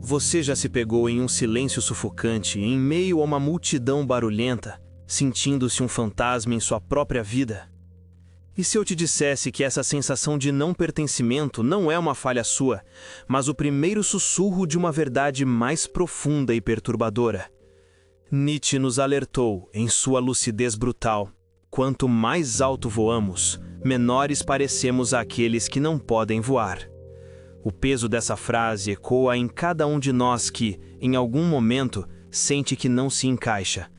Você já se pegou em um silêncio sufocante, em meio a uma multidão barulhenta, sentindo-se um fantasma em sua própria vida? E se eu te dissesse que essa sensação de não pertencimento não é uma falha sua, mas o primeiro sussurro de uma verdade mais profunda e perturbadora? Nietzsche nos alertou, em sua lucidez brutal: quanto mais alto voamos, menores parecemos àqueles que não podem voar. O peso dessa frase ecoa em cada um de nós que, em algum momento, sente que não se encaixa.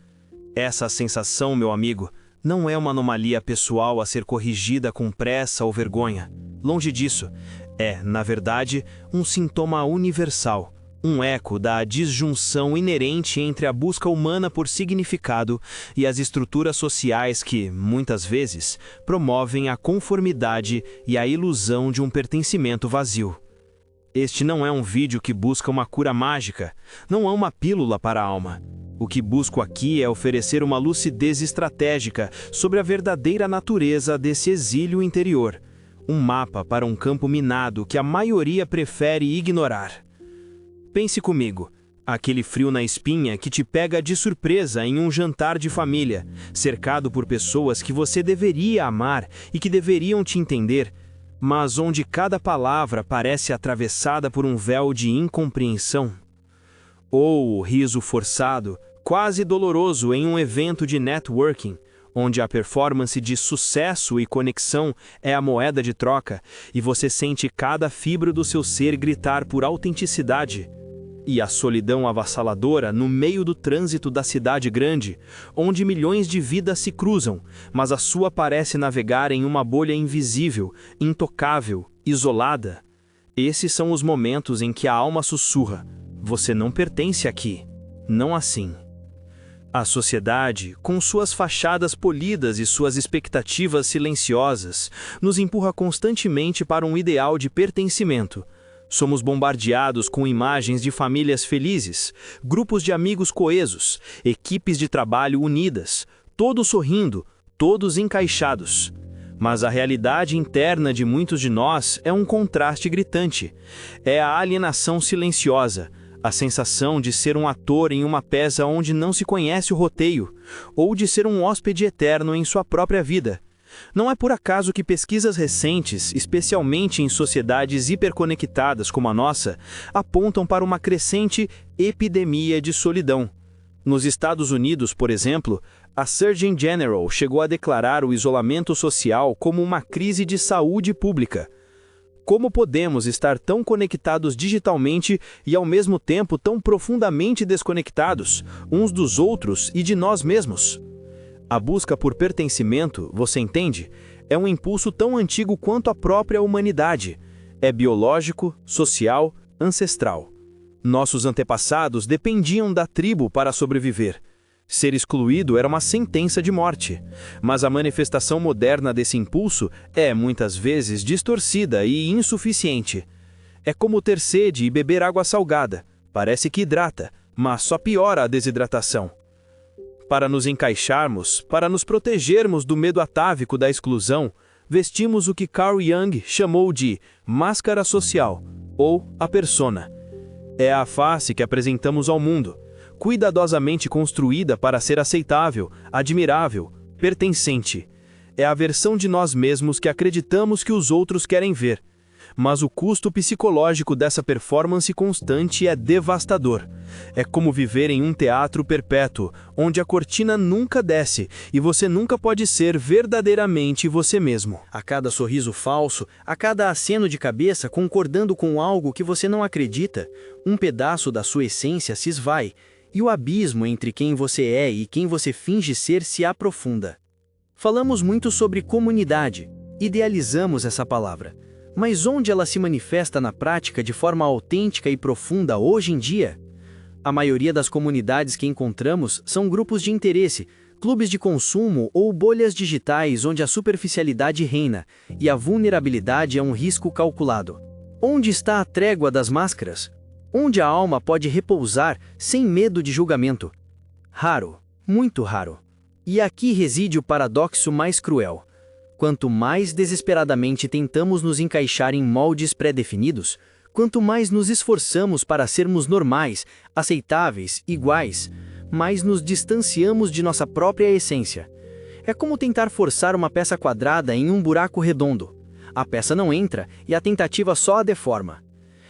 Essa sensação, meu amigo, não é uma anomalia pessoal a ser corrigida com pressa ou vergonha. Longe disso. É, na verdade, um sintoma universal, um eco da disjunção inerente entre a busca humana por significado e as estruturas sociais que, muitas vezes, promovem a conformidade e a ilusão de um pertencimento vazio. Este não é um vídeo que busca uma cura mágica, não é uma pílula para a alma. O que busco aqui é oferecer uma lucidez estratégica sobre a verdadeira natureza desse exílio interior, um mapa para um campo minado que a maioria prefere ignorar. Pense comigo, aquele frio na espinha que te pega de surpresa em um jantar de família, cercado por pessoas que você deveria amar e que deveriam te entender, mas onde cada palavra parece atravessada por um véu de incompreensão. Ou o riso forçado, quase doloroso em um evento de networking, onde a performance de sucesso e conexão é a moeda de troca, e você sente cada fibra do seu ser gritar por autenticidade. E a solidão avassaladora no meio do trânsito da cidade grande, onde milhões de vidas se cruzam, mas a sua parece navegar em uma bolha invisível, intocável, isolada. Esses são os momentos em que a alma sussurra: você não pertence aqui, não assim. A sociedade, com suas fachadas polidas e suas expectativas silenciosas, nos empurra constantemente para um ideal de pertencimento. Somos bombardeados com imagens de famílias felizes, grupos de amigos coesos, equipes de trabalho unidas, todos sorrindo, todos encaixados. Mas a realidade interna de muitos de nós é um contraste gritante. É a alienação silenciosa, a sensação de ser um ator em uma peça onde não se conhece o roteiro, ou de ser um hóspede eterno em sua própria vida. Não é por acaso que pesquisas recentes, especialmente em sociedades hiperconectadas como a nossa, apontam para uma crescente epidemia de solidão. Nos Estados Unidos, por exemplo, a Surgeon General chegou a declarar o isolamento social como uma crise de saúde pública. Como podemos estar tão conectados digitalmente e ao mesmo tempo tão profundamente desconectados, uns dos outros e de nós mesmos? A busca por pertencimento, você entende, é um impulso tão antigo quanto a própria humanidade. É biológico, social, ancestral. Nossos antepassados dependiam da tribo para sobreviver. Ser excluído era uma sentença de morte. Mas a manifestação moderna desse impulso é, muitas vezes, distorcida e insuficiente. É como ter sede e beber água salgada. Parece que hidrata, mas só piora a desidratação. Para nos encaixarmos, para nos protegermos do medo atávico da exclusão, vestimos o que Carl Jung chamou de máscara social, ou a persona. É a face que apresentamos ao mundo, cuidadosamente construída para ser aceitável, admirável, pertencente. É a versão de nós mesmos que acreditamos que os outros querem ver. Mas o custo psicológico dessa performance constante é devastador. É como viver em um teatro perpétuo, onde a cortina nunca desce e você nunca pode ser verdadeiramente você mesmo. A cada sorriso falso, a cada aceno de cabeça concordando com algo que você não acredita, um pedaço da sua essência se esvai, e o abismo entre quem você é e quem você finge ser se aprofunda. Falamos muito sobre comunidade, idealizamos essa palavra. Mas onde ela se manifesta na prática de forma autêntica e profunda hoje em dia? A maioria das comunidades que encontramos são grupos de interesse, clubes de consumo ou bolhas digitais onde a superficialidade reina e a vulnerabilidade é um risco calculado. Onde está a trégua das máscaras? Onde a alma pode repousar sem medo de julgamento? Raro, muito raro. E aqui reside o paradoxo mais cruel. Quanto mais desesperadamente tentamos nos encaixar em moldes pré-definidos, Quanto mais nos esforçamos para sermos normais, aceitáveis, iguais, mais nos distanciamos de nossa própria essência. É como tentar forçar uma peça quadrada em um buraco redondo. A peça não entra e a tentativa só a deforma.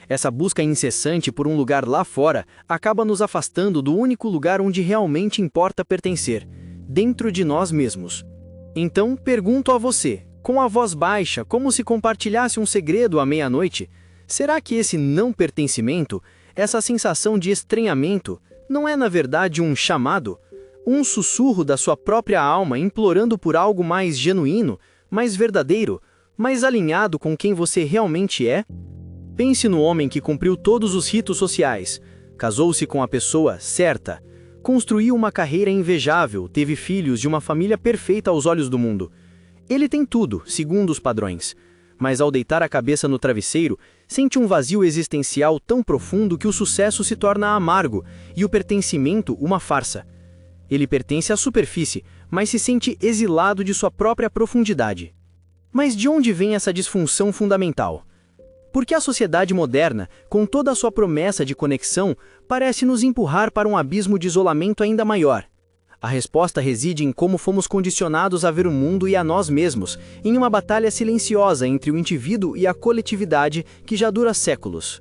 Essa busca incessante por um lugar lá fora acaba nos afastando do único lugar onde realmente importa pertencer, dentro de nós mesmos. Então, pergunto a você, com a voz baixa, como se compartilhasse um segredo à meia-noite, será que esse não pertencimento, essa sensação de estranhamento, não é na verdade um chamado? Um sussurro da sua própria alma implorando por algo mais genuíno, mais verdadeiro, mais alinhado com quem você realmente é? Pense no homem que cumpriu todos os ritos sociais, casou-se com a pessoa certa, construiu uma carreira invejável, teve filhos de uma família perfeita aos olhos do mundo. Ele tem tudo, segundo os padrões, mas ao deitar a cabeça no travesseiro, sente um vazio existencial tão profundo que o sucesso se torna amargo e o pertencimento uma farsa. Ele pertence à superfície, mas se sente exilado de sua própria profundidade. Mas de onde vem essa disfunção fundamental? Porque a sociedade moderna, com toda a sua promessa de conexão, parece nos empurrar para um abismo de isolamento ainda maior. A resposta reside em como fomos condicionados a ver o mundo e a nós mesmos, em uma batalha silenciosa entre o indivíduo e a coletividade que já dura séculos.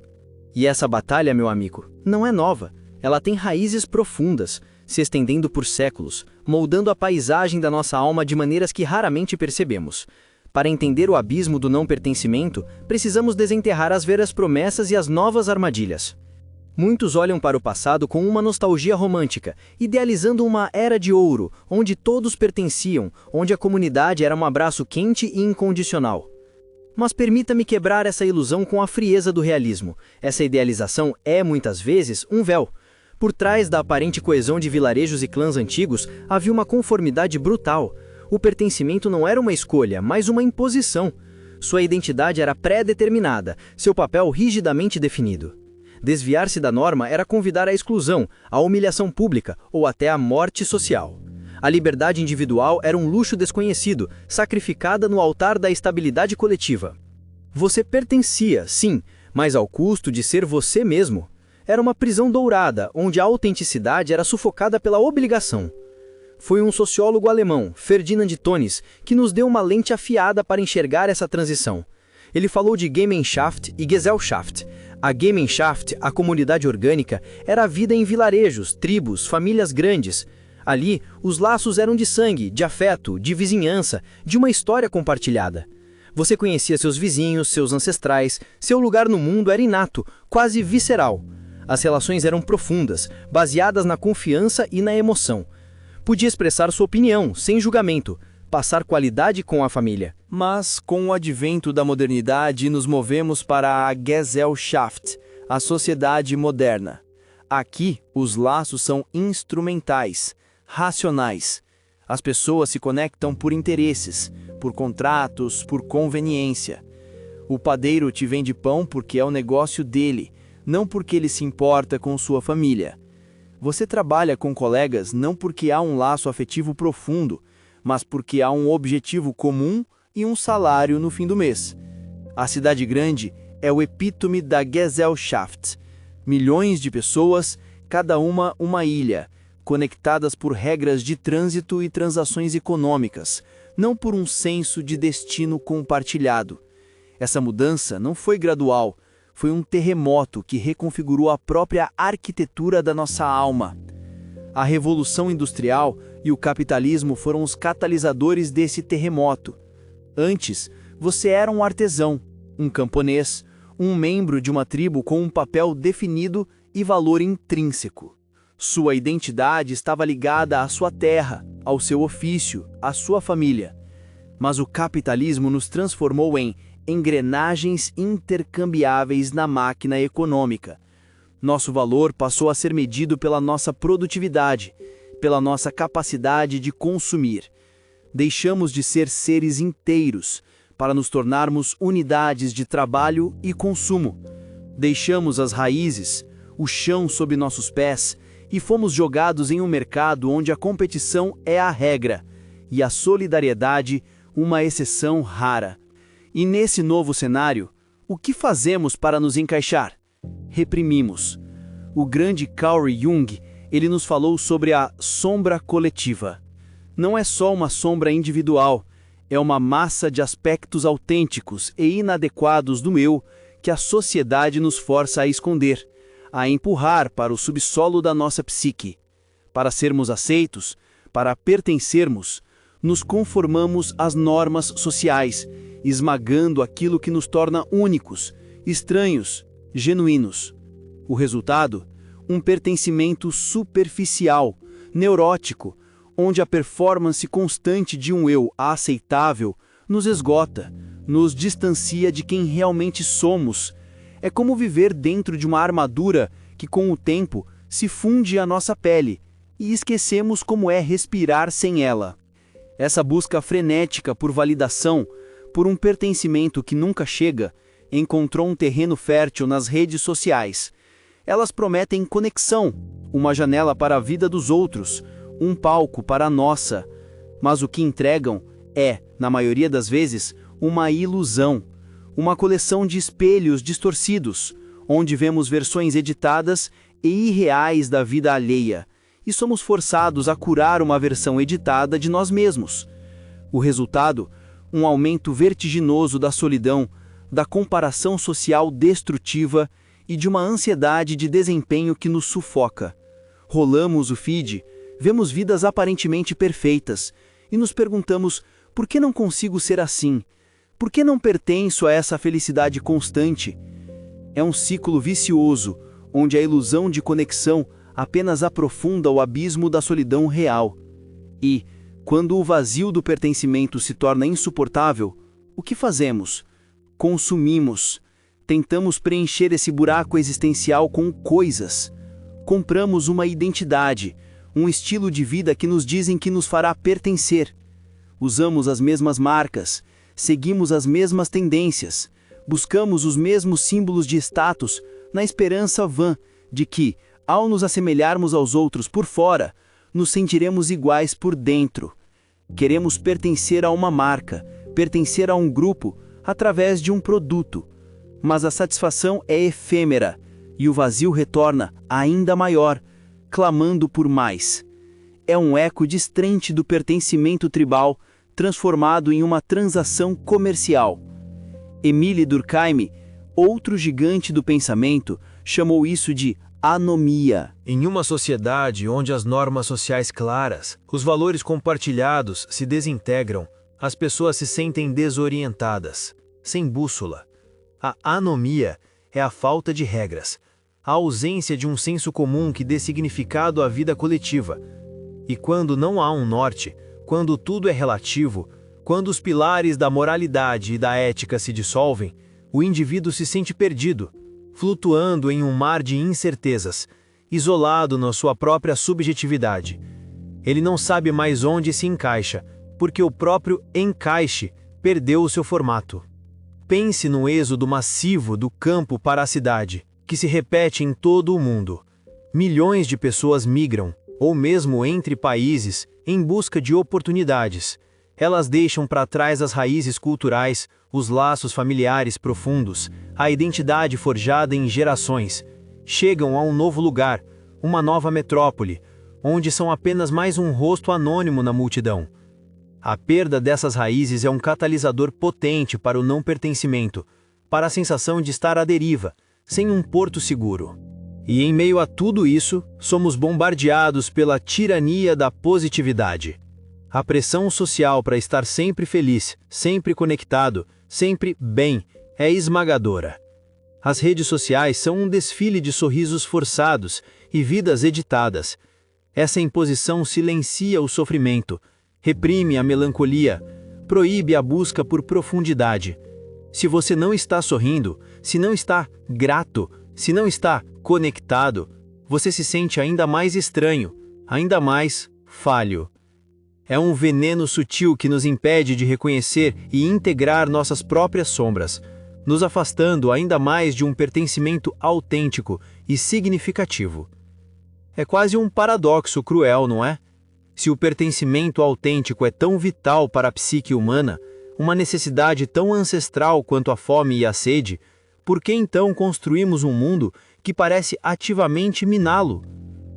E essa batalha, meu amigo, não é nova. Ela tem raízes profundas, se estendendo por séculos, moldando a paisagem da nossa alma de maneiras que raramente percebemos. Para entender o abismo do não pertencimento, precisamos desenterrar as velhas promessas e as novas armadilhas. Muitos olham para o passado com uma nostalgia romântica, idealizando uma era de ouro, onde todos pertenciam, onde a comunidade era um abraço quente e incondicional. Mas permita-me quebrar essa ilusão com a frieza do realismo. Essa idealização é, muitas vezes, um véu. Por trás da aparente coesão de vilarejos e clãs antigos, havia uma conformidade brutal. O pertencimento não era uma escolha, mas uma imposição. Sua identidade era pré-determinada, seu papel rigidamente definido. Desviar-se da norma era convidar à exclusão, à humilhação pública ou até à morte social. A liberdade individual era um luxo desconhecido, sacrificada no altar da estabilidade coletiva. Você pertencia, sim, mas ao custo de ser você mesmo. Era uma prisão dourada, onde a autenticidade era sufocada pela obrigação. Foi um sociólogo alemão, Ferdinand Tönnies, que nos deu uma lente afiada para enxergar essa transição. Ele falou de Gemeinschaft e Gesellschaft. A Gemeinschaft, a comunidade orgânica, era a vida em vilarejos, tribos, famílias grandes. Ali, os laços eram de sangue, de afeto, de vizinhança, de uma história compartilhada. Você conhecia seus vizinhos, seus ancestrais, seu lugar no mundo era inato, quase visceral. As relações eram profundas, baseadas na confiança e na emoção. Podia expressar sua opinião, sem julgamento, passar qualidade com a família. Mas, com o advento da modernidade, nos movemos para a Gesellschaft, a sociedade moderna. Aqui, os laços são instrumentais, racionais. As pessoas se conectam por interesses, por contratos, por conveniência. O padeiro te vende pão porque é o negócio dele, não porque ele se importa com sua família. Você trabalha com colegas não porque há um laço afetivo profundo, mas porque há um objetivo comum e um salário no fim do mês. A cidade grande é o epítome da Gesellschaft. Milhões de pessoas, cada uma ilha, conectadas por regras de trânsito e transações econômicas, não por um senso de destino compartilhado. Essa mudança não foi gradual, foi um terremoto que reconfigurou a própria arquitetura da nossa alma. A Revolução Industrial e o capitalismo foram os catalisadores desse terremoto. Antes, você era um artesão, um camponês, um membro de uma tribo com um papel definido e valor intrínseco. Sua identidade estava ligada à sua terra, ao seu ofício, à sua família. Mas o capitalismo nos transformou em engrenagens intercambiáveis na máquina econômica. Nosso valor passou a ser medido pela nossa produtividade, pela nossa capacidade de consumir. Deixamos de ser seres inteiros para nos tornarmos unidades de trabalho e consumo. Deixamos as raízes, o chão sob nossos pés e fomos jogados em um mercado onde a competição é a regra e a solidariedade uma exceção rara. E nesse novo cenário, O que fazemos para nos encaixar? Reprimimos. O grande Carl Jung, ele nos falou sobre a sombra coletiva. Não é só uma sombra individual, é uma massa de aspectos autênticos e inadequados do eu que a sociedade nos força a esconder, a empurrar para o subsolo da nossa psique. Para sermos aceitos, para pertencermos, nos conformamos às normas sociais, esmagando aquilo que nos torna únicos, estranhos, genuínos. O resultado? Um pertencimento superficial, neurótico, onde a performance constante de um eu aceitável nos esgota, nos distancia de quem realmente somos. É como viver dentro de uma armadura que, com o tempo, se funde à nossa pele, e esquecemos como é respirar sem ela. Essa busca frenética por validação, por um pertencimento que nunca chega, encontrou um terreno fértil nas redes sociais. Elas prometem conexão, uma janela para a vida dos outros, um palco para a nossa. Mas o que entregam é, na maioria das vezes, uma ilusão, uma coleção de espelhos distorcidos, onde vemos versões editadas e irreais da vida alheia, e somos forçados a curar uma versão editada de nós mesmos. O resultado? Um aumento vertiginoso da solidão, da comparação social destrutiva e de uma ansiedade de desempenho que nos sufoca. Rolamos o feed, vemos vidas aparentemente perfeitas e nos perguntamos: por que não consigo ser assim? Por que não pertenço a essa felicidade constante? É um ciclo vicioso, onde a ilusão de conexão apenas aprofunda o abismo da solidão real. E, quando o vazio do pertencimento se torna insuportável, o que fazemos? Consumimos. Tentamos preencher esse buraco existencial com coisas. Compramos uma identidade, um estilo de vida que nos dizem que nos fará pertencer. Usamos as mesmas marcas, seguimos as mesmas tendências, buscamos os mesmos símbolos de status na esperança vã de que, ao nos assemelharmos aos outros por fora, nos sentiremos iguais por dentro. Queremos pertencer a uma marca, pertencer a um grupo, através de um produto. Mas a satisfação é efêmera, e o vazio retorna ainda maior, clamando por mais. É um eco distante do pertencimento tribal, transformado em uma transação comercial. Émile Durkheim, outro gigante do pensamento, chamou isso de anomia. Em uma sociedade onde as normas sociais claras, os valores compartilhados se desintegram, as pessoas se sentem desorientadas, sem bússola. A anomia é a falta de regras, a ausência de um senso comum que dê significado à vida coletiva. E quando não há um norte, quando tudo é relativo, quando os pilares da moralidade e da ética se dissolvem, o indivíduo se sente perdido, flutuando em um mar de incertezas, isolado na sua própria subjetividade. Ele não sabe mais onde se encaixa, porque o próprio encaixe perdeu o seu formato. Pense no êxodo massivo do campo para a cidade, que se repete em todo o mundo. Milhões de pessoas migram, ou mesmo entre países, em busca de oportunidades. Elas deixam para trás as raízes culturais, os laços familiares profundos, a identidade forjada em gerações. Chegam a um novo lugar, uma nova metrópole, onde são apenas mais um rosto anônimo na multidão. A perda dessas raízes é um catalisador potente para o não pertencimento, para a sensação de estar à deriva, sem um porto seguro. E em meio a tudo isso, somos bombardeados pela tirania da positividade. A pressão social para estar sempre feliz, sempre conectado, sempre bem, é esmagadora. As redes sociais são um desfile de sorrisos forçados e vidas editadas. Essa imposição silencia o sofrimento, reprime a melancolia, proíbe a busca por profundidade. Se você não está sorrindo, se não está grato, se não está conectado, você se sente ainda mais estranho, ainda mais falho. É um veneno sutil que nos impede de reconhecer e integrar nossas próprias sombras, nos afastando ainda mais de um pertencimento autêntico e significativo. É quase um paradoxo cruel, não é? Se o pertencimento autêntico é tão vital para a psique humana, uma necessidade tão ancestral quanto a fome e a sede, Por que então construímos um mundo que parece ativamente miná-lo?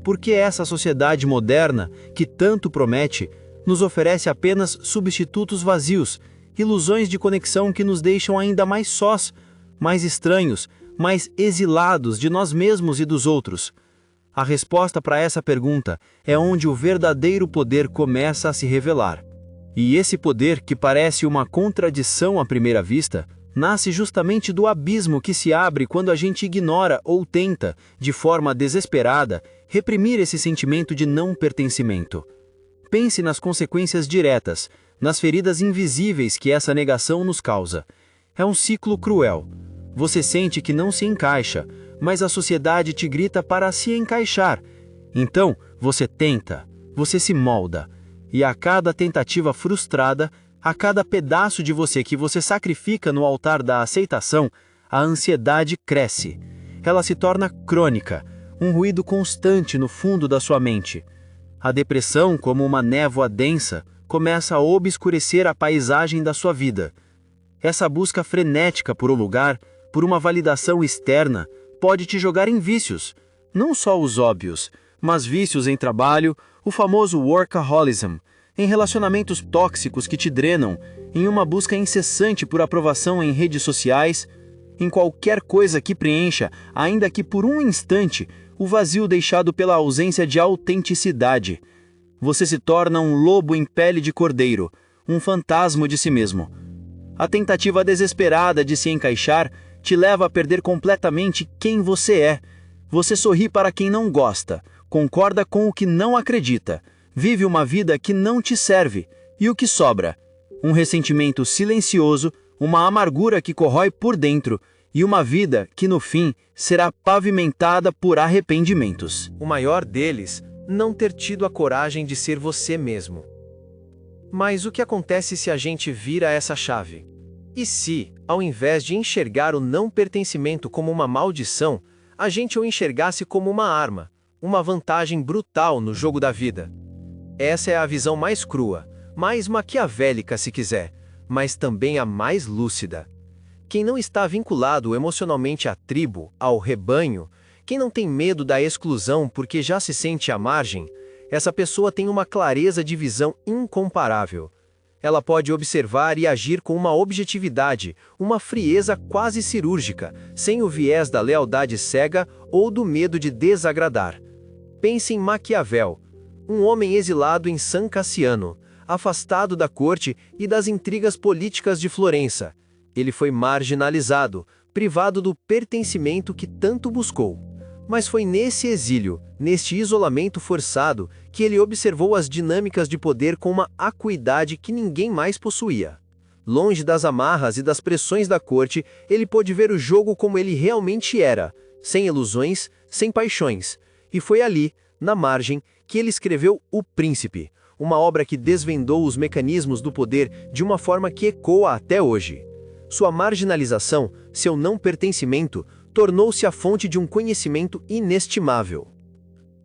Por que essa sociedade moderna, que tanto promete, nos oferece apenas substitutos vazios, ilusões de conexão que nos deixam ainda mais sós, mais estranhos, mais exilados de nós mesmos e dos outros? A resposta para essa pergunta é onde o verdadeiro poder começa a se revelar. E esse poder, que parece uma contradição à primeira vista, nasce justamente do abismo que se abre quando a gente ignora ou tenta, de forma desesperada, reprimir esse sentimento de não pertencimento. Pense nas consequências diretas, nas feridas invisíveis que essa negação nos causa. É um ciclo cruel. Você sente que não se encaixa, mas a sociedade te grita para se encaixar. Então, você tenta, você se molda. E a cada tentativa frustrada, a cada pedaço de você que você sacrifica no altar da aceitação, a ansiedade cresce. Ela se torna crônica, um ruído constante no fundo da sua mente. A depressão, como uma névoa densa, começa a obscurecer a paisagem da sua vida. Essa busca frenética por um lugar, por uma validação externa, pode te jogar em vícios. Não só os óbvios, mas vícios em trabalho, o famoso workaholism, em relacionamentos tóxicos que te drenam, em uma busca incessante por aprovação em redes sociais, em qualquer coisa que preencha, ainda que por um instante, o vazio deixado pela ausência de autenticidade. Você se torna um lobo em pele de cordeiro, um fantasma de si mesmo. A tentativa desesperada de se encaixar te leva a perder completamente quem você é. Você sorri para quem não gosta, concorda com o que não acredita, vive uma vida que não te serve. E o que sobra? Um ressentimento silencioso, uma amargura que corrói por dentro e uma vida que, no fim, será pavimentada por arrependimentos. O maior deles, não ter tido a coragem de ser você mesmo. Mas o que acontece se a gente vira essa chave? E se, ao invés de enxergar o não pertencimento como uma maldição, a gente o enxergasse como uma arma, uma vantagem brutal no jogo da vida? Essa é a visão mais crua, mais maquiavélica se quiser, mas também a mais lúcida. Quem não está vinculado emocionalmente à tribo, ao rebanho, quem não tem medo da exclusão porque já se sente à margem, essa pessoa tem uma clareza de visão incomparável. Ela pode observar e agir com uma objetividade, uma frieza quase cirúrgica, sem o viés da lealdade cega ou do medo de desagradar. Pense em Maquiavel, um homem exilado em San Cassiano, afastado da corte e das intrigas políticas de Florença. Ele foi marginalizado, privado do pertencimento que tanto buscou. Mas foi nesse exílio, neste isolamento forçado, que ele observou as dinâmicas de poder com uma acuidade que ninguém mais possuía. Longe das amarras e das pressões da corte, ele pôde ver o jogo como ele realmente era, sem ilusões, sem paixões. E foi ali, na margem, que ele escreveu O Príncipe, uma obra que desvendou os mecanismos do poder de uma forma que ecoa até hoje. Sua marginalização, seu não pertencimento, tornou-se a fonte de um conhecimento inestimável.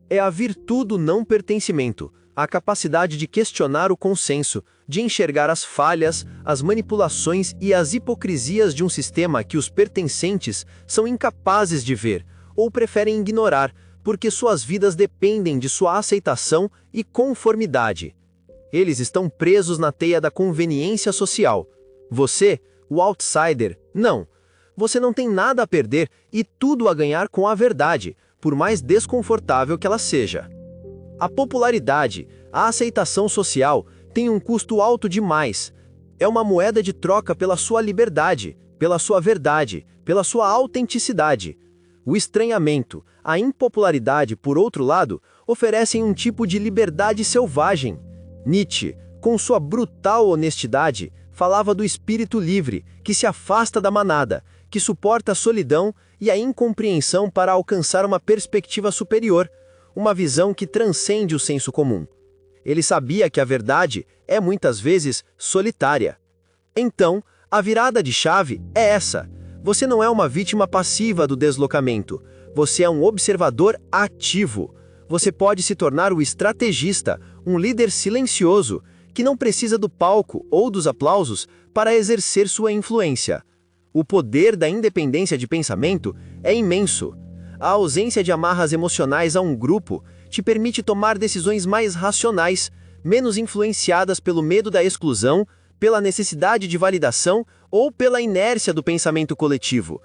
É a virtude do não pertencimento, a capacidade de questionar o consenso, de enxergar as falhas, as manipulações e as hipocrisias de um sistema que os pertencentes são incapazes de ver, ou preferem ignorar, porque suas vidas dependem de sua aceitação e conformidade. Eles estão presos na teia da conveniência social. Você, o outsider, não. Você não tem nada a perder e tudo a ganhar com a verdade, por mais desconfortável que ela seja. A popularidade, a aceitação social, tem um custo alto demais. É uma moeda de troca pela sua liberdade, pela sua verdade, pela sua autenticidade. O estranhamento, a impopularidade, por outro lado, oferecem um tipo de liberdade selvagem. Nietzsche, com sua brutal honestidade, falava do espírito livre, que se afasta da manada, que suporta a solidão e a incompreensão para alcançar uma perspectiva superior, uma visão que transcende o senso comum. Ele sabia que a verdade é muitas vezes solitária. Então, a virada de chave é essa. Você não é uma vítima passiva do deslocamento. Você é um observador ativo. Você pode se tornar o estrategista, um líder silencioso, que não precisa do palco ou dos aplausos para exercer sua influência. O poder da independência de pensamento é imenso. A ausência de amarras emocionais a um grupo te permite tomar decisões mais racionais, menos influenciadas pelo medo da exclusão, pela necessidade de validação ou pela inércia do pensamento coletivo.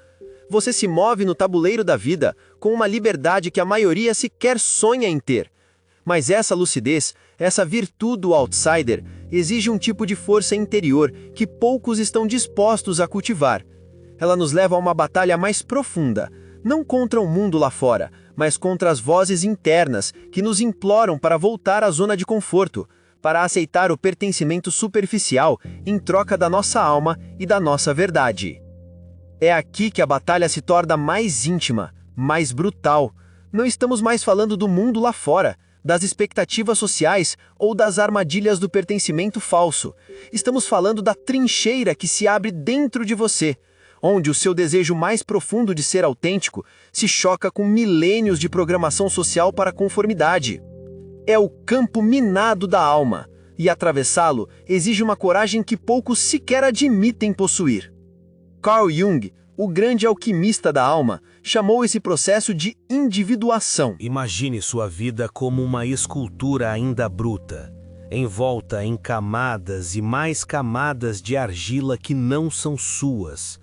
Você se move no tabuleiro da vida com uma liberdade que a maioria sequer sonha em ter. Mas essa lucidez, essa virtude do outsider, exige um tipo de força interior que poucos estão dispostos a cultivar. Ela nos leva a uma batalha mais profunda, não contra o mundo lá fora, mas contra as vozes internas que nos imploram para voltar à zona de conforto, para aceitar o pertencimento superficial em troca da nossa alma e da nossa verdade. É aqui que a batalha se torna mais íntima, mais brutal. Não estamos mais falando do mundo lá fora, das expectativas sociais ou das armadilhas do pertencimento falso. Estamos falando da trincheira que se abre dentro de você, onde o seu desejo mais profundo de ser autêntico se choca com milênios de programação social para a conformidade. É o campo minado da alma, e atravessá-lo exige uma coragem que poucos sequer admitem possuir. Carl Jung, o grande alquimista da alma, chamou esse processo de individuação. Imagine sua vida como uma escultura ainda bruta, envolta em camadas e mais camadas de argila que não são suas.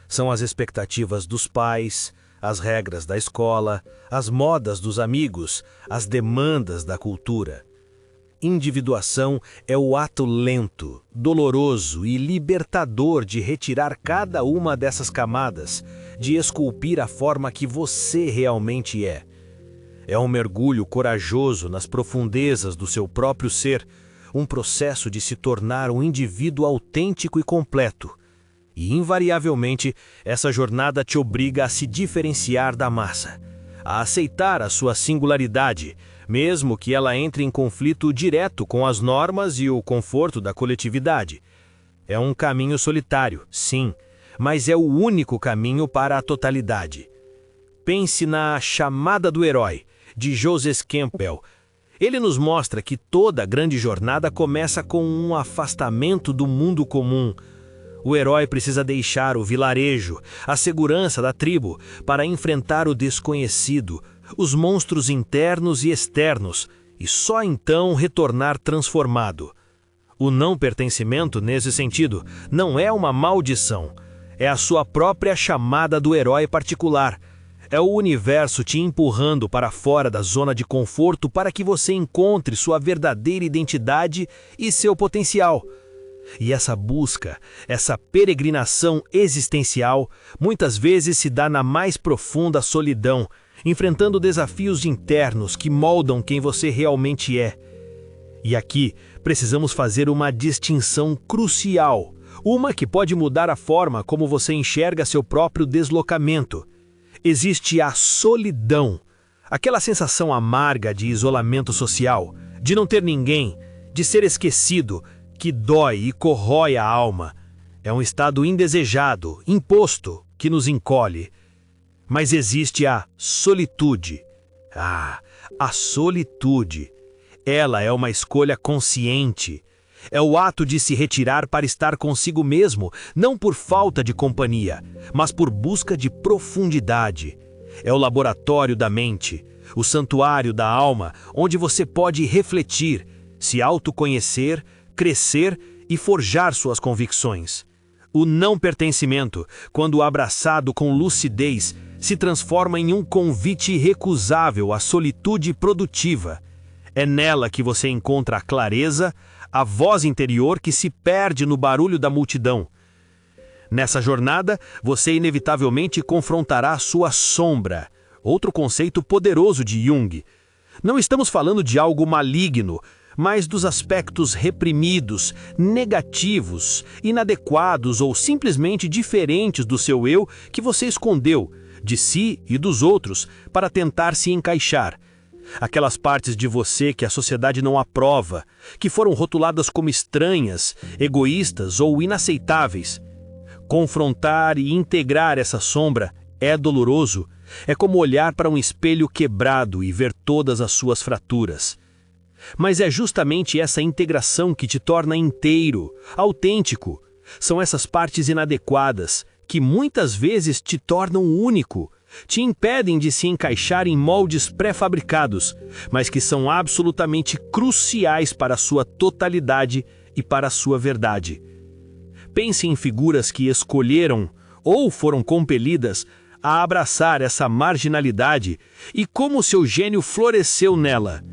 São as expectativas dos pais, as regras da escola, as modas dos amigos, as demandas da cultura. Individuação é o ato lento, doloroso e libertador de retirar cada uma dessas camadas, de esculpir a forma que você realmente é. É um mergulho corajoso nas profundezas do seu próprio ser, um processo de se tornar um indivíduo autêntico e completo. E, invariavelmente, essa jornada te obriga a se diferenciar da massa, a aceitar a sua singularidade, mesmo que ela entre em conflito direto com as normas e o conforto da coletividade. É um caminho solitário, sim, mas é o único caminho para a totalidade. Pense na Chamada do Herói, de Joseph Campbell. Ele nos mostra que toda grande jornada começa com um afastamento do mundo comum. O herói precisa deixar o vilarejo, a segurança da tribo, para enfrentar o desconhecido, os monstros internos e externos, e só então retornar transformado. O não pertencimento, nesse sentido, não é uma maldição. É a sua própria chamada do herói particular. É o universo te empurrando para fora da zona de conforto para que você encontre sua verdadeira identidade e seu potencial. E essa busca, essa peregrinação existencial, muitas vezes se dá na mais profunda solidão, enfrentando desafios internos que moldam quem você realmente é. E aqui precisamos fazer uma distinção crucial, uma que pode mudar a forma como você enxerga seu próprio deslocamento. Existe a solidão, aquela sensação amarga de isolamento social, de não ter ninguém, de ser esquecido, que dói e corrói a alma. É um estado indesejado, imposto, que nos encolhe. Mas existe a solitude. A solitude. Ela é uma escolha consciente. É o ato de se retirar para estar consigo mesmo, não por falta de companhia, mas por busca de profundidade. É o laboratório da mente, o santuário da alma, onde você pode refletir, se autoconhecer, crescer e forjar suas convicções. O não pertencimento, quando abraçado com lucidez, se transforma em um convite irrecusável à solitude produtiva. É nela que você encontra a clareza, a voz interior que se perde no barulho da multidão. Nessa jornada, você inevitavelmente confrontará a sua sombra, outro conceito poderoso de Jung. Não estamos falando de algo maligno, mas dos aspectos reprimidos, negativos, inadequados ou simplesmente diferentes do seu eu que você escondeu, de si e dos outros, para tentar se encaixar. Aquelas partes de você que a sociedade não aprova, que foram rotuladas como estranhas, egoístas ou inaceitáveis. Confrontar e integrar essa sombra é doloroso, é como olhar para um espelho quebrado e ver todas as suas fraturas. Mas é justamente essa integração que te torna inteiro, autêntico. São essas partes inadequadas, que muitas vezes te tornam único, te impedem de se encaixar em moldes pré-fabricados, mas que são absolutamente cruciais para a sua totalidade e para a sua verdade. Pense em figuras que escolheram ou foram compelidas a abraçar essa marginalidade e como seu gênio floresceu nela.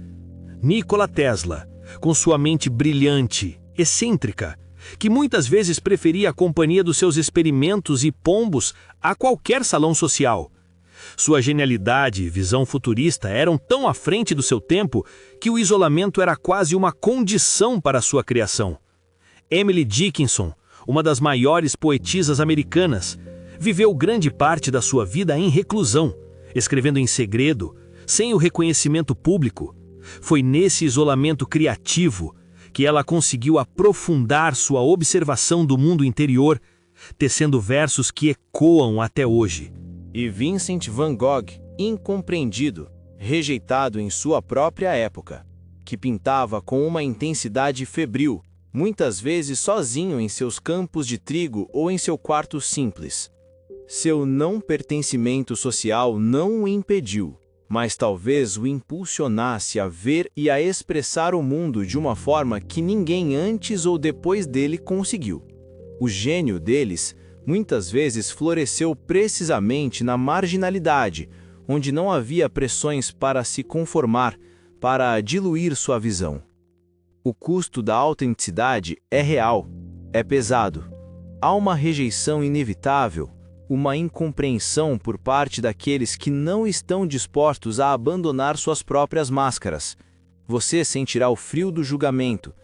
Nikola Tesla, com sua mente brilhante, excêntrica, que muitas vezes preferia a companhia dos seus experimentos e pombos a qualquer salão social. Sua genialidade e visão futurista eram tão à frente do seu tempo que o isolamento era quase uma condição para sua criação. Emily Dickinson, uma das maiores poetisas americanas, viveu grande parte da sua vida em reclusão, escrevendo em segredo, sem o reconhecimento público. Foi nesse isolamento criativo que ela conseguiu aprofundar sua observação do mundo interior, tecendo versos que ecoam até hoje. E Vincent van Gogh, incompreendido, rejeitado em sua própria época, que pintava com uma intensidade febril, muitas vezes sozinho em seus campos de trigo ou em seu quarto simples. Seu não pertencimento social não o impediu, mas talvez o impulsionasse a ver e a expressar o mundo de uma forma que ninguém antes ou depois dele conseguiu. O gênio deles muitas vezes floresceu precisamente na marginalidade, onde não havia pressões para se conformar, para diluir sua visão. O custo da autenticidade é real, é pesado. Há uma rejeição inevitável, uma incompreensão por parte daqueles que não estão dispostos a abandonar suas próprias máscaras. Você sentirá o frio do julgamento,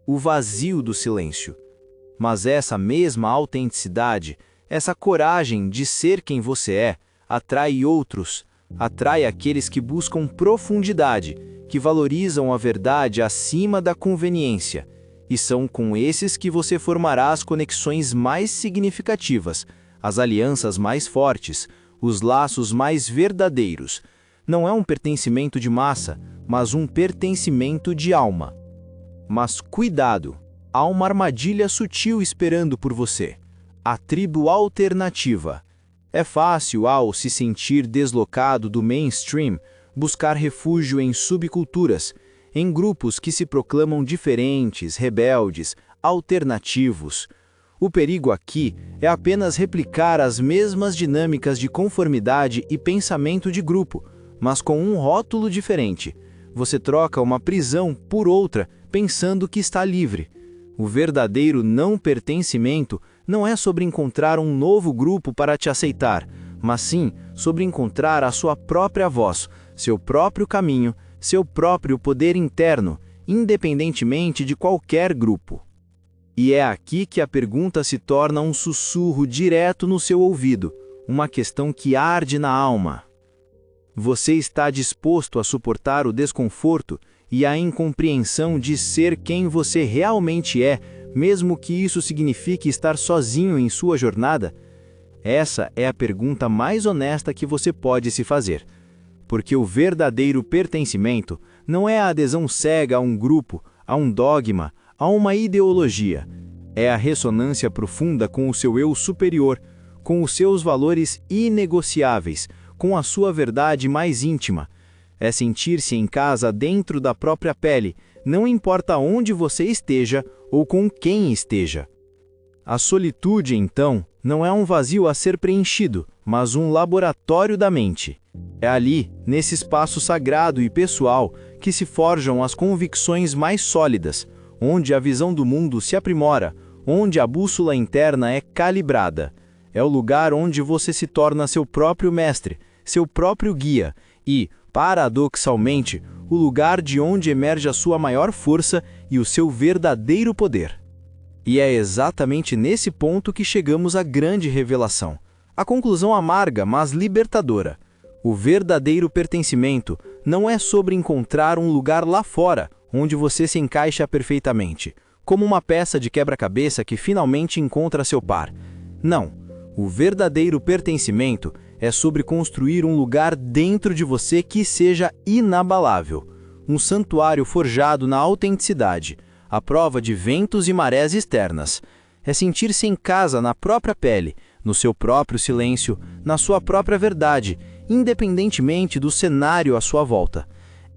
o vazio do silêncio. Mas essa mesma autenticidade, essa coragem de ser quem você é, atrai outros, atrai aqueles que buscam profundidade, que valorizam a verdade acima da conveniência. E são com esses que você formará as conexões mais significativas, as alianças mais fortes, os laços mais verdadeiros. Não é um pertencimento de massa, mas um pertencimento de alma. Mas cuidado! Há uma armadilha sutil esperando por você. A tribo alternativa. É fácil, ao se sentir deslocado do mainstream, buscar refúgio em subculturas, em grupos que se proclamam diferentes, rebeldes, alternativos. O perigo aqui é apenas replicar as mesmas dinâmicas de conformidade e pensamento de grupo, mas com um rótulo diferente. Você troca uma prisão por outra, pensando que está livre. O verdadeiro não pertencimento não é sobre encontrar um novo grupo para te aceitar, mas sim sobre encontrar a sua própria voz, seu próprio caminho, seu próprio poder interno, independentemente de qualquer grupo. E é aqui que a pergunta se torna um sussurro direto no seu ouvido, uma questão que arde na alma. Você está disposto a suportar o desconforto e a incompreensão de ser quem você realmente é, mesmo que isso signifique estar sozinho em sua jornada? Essa é a pergunta mais honesta que você pode se fazer. Porque o verdadeiro pertencimento não é a adesão cega a um grupo, a um dogma, a uma ideologia. É a ressonância profunda com o seu eu superior, com os seus valores inegociáveis, com a sua verdade mais íntima. É sentir-se em casa dentro da própria pele, não importa onde você esteja ou com quem esteja. A solitude, então, não é um vazio a ser preenchido, mas um laboratório da mente. É ali, nesse espaço sagrado e pessoal, que se forjam as convicções mais sólidas, onde a visão do mundo se aprimora, onde a bússola interna é calibrada. É o lugar onde você se torna seu próprio mestre, seu próprio guia e, paradoxalmente, o lugar de onde emerge a sua maior força e o seu verdadeiro poder. E é exatamente nesse ponto que chegamos à grande revelação. A conclusão amarga, mas libertadora. O verdadeiro pertencimento não é sobre encontrar um lugar lá fora, onde você se encaixa perfeitamente, como uma peça de quebra-cabeça que finalmente encontra seu par. Não, o verdadeiro pertencimento é sobre construir um lugar dentro de você que seja inabalável, um santuário forjado na autenticidade, à prova de ventos e marés externas. É sentir-se em casa na própria pele, no seu próprio silêncio, na sua própria verdade, independentemente do cenário à sua volta.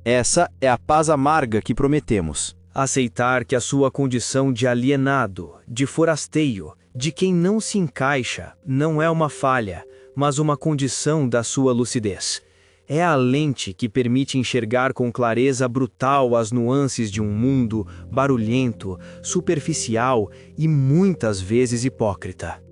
Essa é a paz amarga que prometemos. Aceitar que a sua condição de alienado, de forasteio, de quem não se encaixa, não é uma falha, mas uma condição da sua lucidez. É a lente que permite enxergar com clareza brutal as nuances de um mundo barulhento, superficial e muitas vezes hipócrita.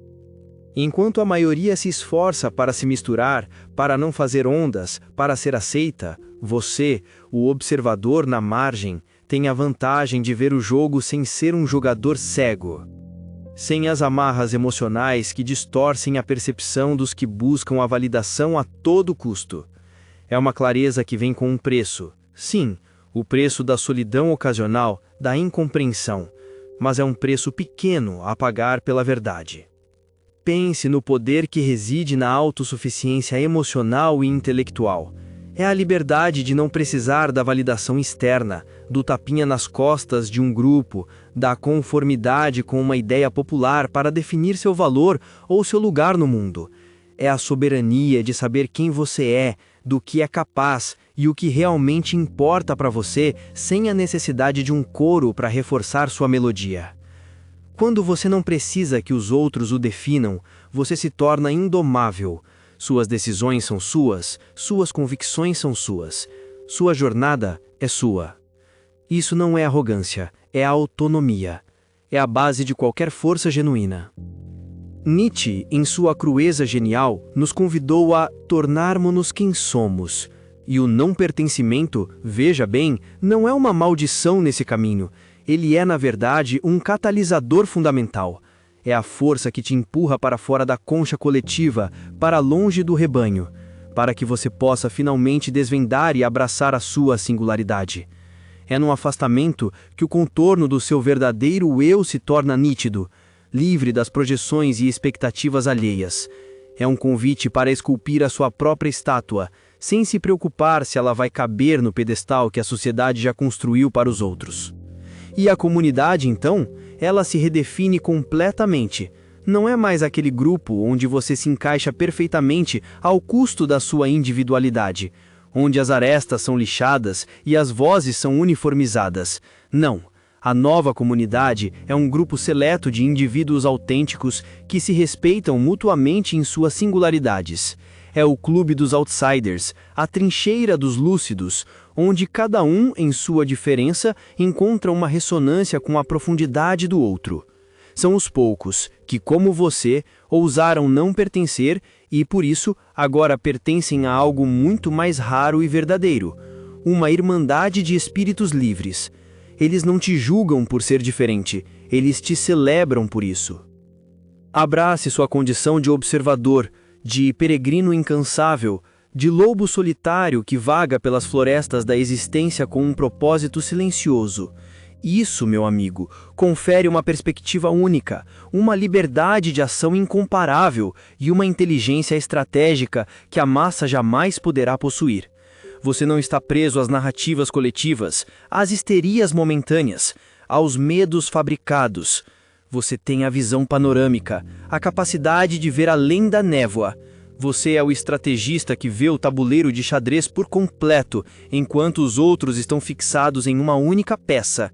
Enquanto a maioria se esforça para se misturar, para não fazer ondas, para ser aceita, você, o observador na margem, tem a vantagem de ver o jogo sem ser um jogador cego. Sem as amarras emocionais que distorcem a percepção dos que buscam a validação a todo custo. É uma clareza que vem com um preço. Sim, o preço da solidão ocasional, da incompreensão, mas é um preço pequeno a pagar pela verdade. Pense no poder que reside na autossuficiência emocional e intelectual. É a liberdade de não precisar da validação externa, do tapinha nas costas de um grupo, da conformidade com uma ideia popular para definir seu valor ou seu lugar no mundo. É a soberania de saber quem você é, do que é capaz e o que realmente importa para você, sem a necessidade de um coro para reforçar sua melodia. Quando você não precisa que os outros o definam, você se torna indomável. Suas decisões são suas, suas convicções são suas. Sua jornada é sua. Isso não é arrogância, é autonomia. É a base de qualquer força genuína. Nietzsche, em sua crueza genial, nos convidou a tornarmos-nos quem somos. E o não pertencimento, veja bem, não é uma maldição nesse caminho. Ele é, na verdade, um catalisador fundamental. É a força que te empurra para fora da concha coletiva, para longe do rebanho, para que você possa finalmente desvendar e abraçar a sua singularidade. É no afastamento que o contorno do seu verdadeiro eu se torna nítido, livre das projeções e expectativas alheias. É um convite para esculpir a sua própria estátua, sem se preocupar se ela vai caber no pedestal que a sociedade já construiu para os outros. E a comunidade, então, ela se redefine completamente. Não é mais aquele grupo onde você se encaixa perfeitamente ao custo da sua individualidade, onde as arestas são lixadas e as vozes são uniformizadas. Não. A nova comunidade é um grupo seleto de indivíduos autênticos que se respeitam mutuamente em suas singularidades. É o clube dos outsiders, a trincheira dos lúcidos, onde cada um, em sua diferença, encontra uma ressonância com a profundidade do outro. São os poucos que, como você, ousaram não pertencer e, por isso, agora pertencem a algo muito mais raro e verdadeiro, uma irmandade de espíritos livres. Eles não te julgam por ser diferente, eles te celebram por isso. Abrace sua condição de observador, de peregrino incansável, de lobo solitário que vaga pelas florestas da existência com um propósito silencioso. Isso, meu amigo, confere uma perspectiva única, uma liberdade de ação incomparável e uma inteligência estratégica que a massa jamais poderá possuir. Você não está preso às narrativas coletivas, às histerias momentâneas, aos medos fabricados. Você tem a visão panorâmica, a capacidade de ver além da névoa. Você é o estrategista que vê o tabuleiro de xadrez por completo, enquanto os outros estão fixados em uma única peça.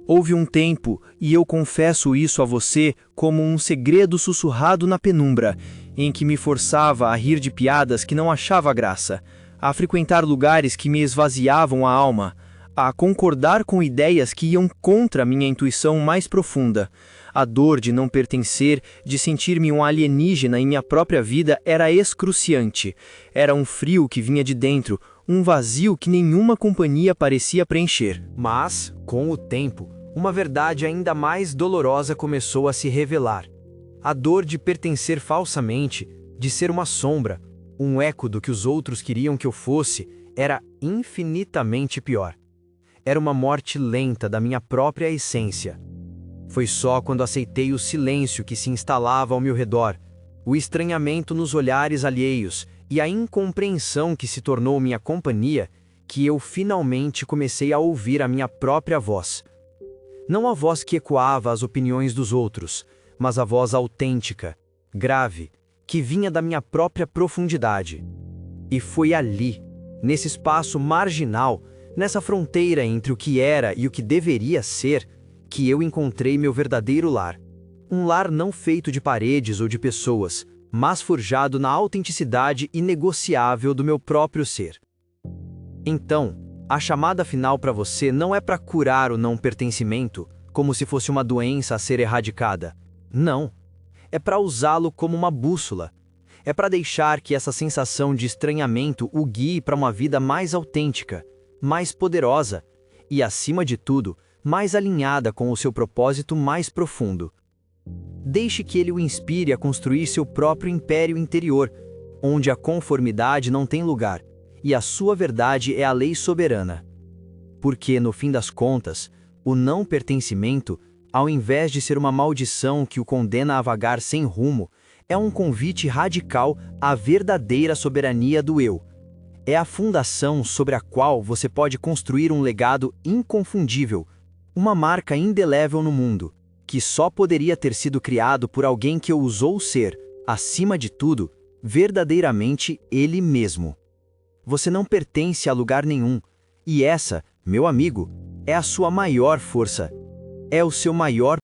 Houve um tempo, e eu confesso isso a você como um segredo sussurrado na penumbra, em que me forçava a rir de piadas que não achava graça, a frequentar lugares que me esvaziavam a alma, a concordar com ideias que iam contra minha intuição mais profunda. A dor de não pertencer, de sentir-me um alienígena em minha própria vida era excruciante. Era um frio que vinha de dentro, um vazio que nenhuma companhia parecia preencher. Mas, com o tempo, uma verdade ainda mais dolorosa começou a se revelar. A dor de pertencer falsamente, de ser uma sombra, um eco do que os outros queriam que eu fosse, era infinitamente pior. Era uma morte lenta da minha própria essência. Foi só quando aceitei o silêncio que se instalava ao meu redor, o estranhamento nos olhares alheios e a incompreensão que se tornou minha companhia, que eu finalmente comecei a ouvir a minha própria voz. Não a voz que ecoava as opiniões dos outros, mas a voz autêntica, grave, que vinha da minha própria profundidade. E foi ali, nesse espaço marginal, nessa fronteira entre o que era e o que deveria ser, que eu encontrei meu verdadeiro lar. Um lar não feito de paredes ou de pessoas, mas forjado na autenticidade inegociável do meu próprio ser. Então, a chamada final para você não é para curar o não pertencimento, como se fosse uma doença a ser erradicada. Não. É para usá-lo como uma bússola. É para deixar que essa sensação de estranhamento o guie para uma vida mais autêntica, mais poderosa e, acima de tudo, mais alinhada com o seu propósito mais profundo. Deixe que ele o inspire a construir seu próprio império interior, onde a conformidade não tem lugar, e a sua verdade é a lei soberana. Porque, no fim das contas, o não pertencimento, ao invés de ser uma maldição que o condena a vagar sem rumo, é um convite radical à verdadeira soberania do eu. É a fundação sobre a qual você pode construir um legado inconfundível, uma marca indelével no mundo, que só poderia ter sido criado por alguém que ousou ser, acima de tudo, verdadeiramente ele mesmo. Você não pertence a lugar nenhum, e essa, meu amigo, é a sua maior força. É o seu maior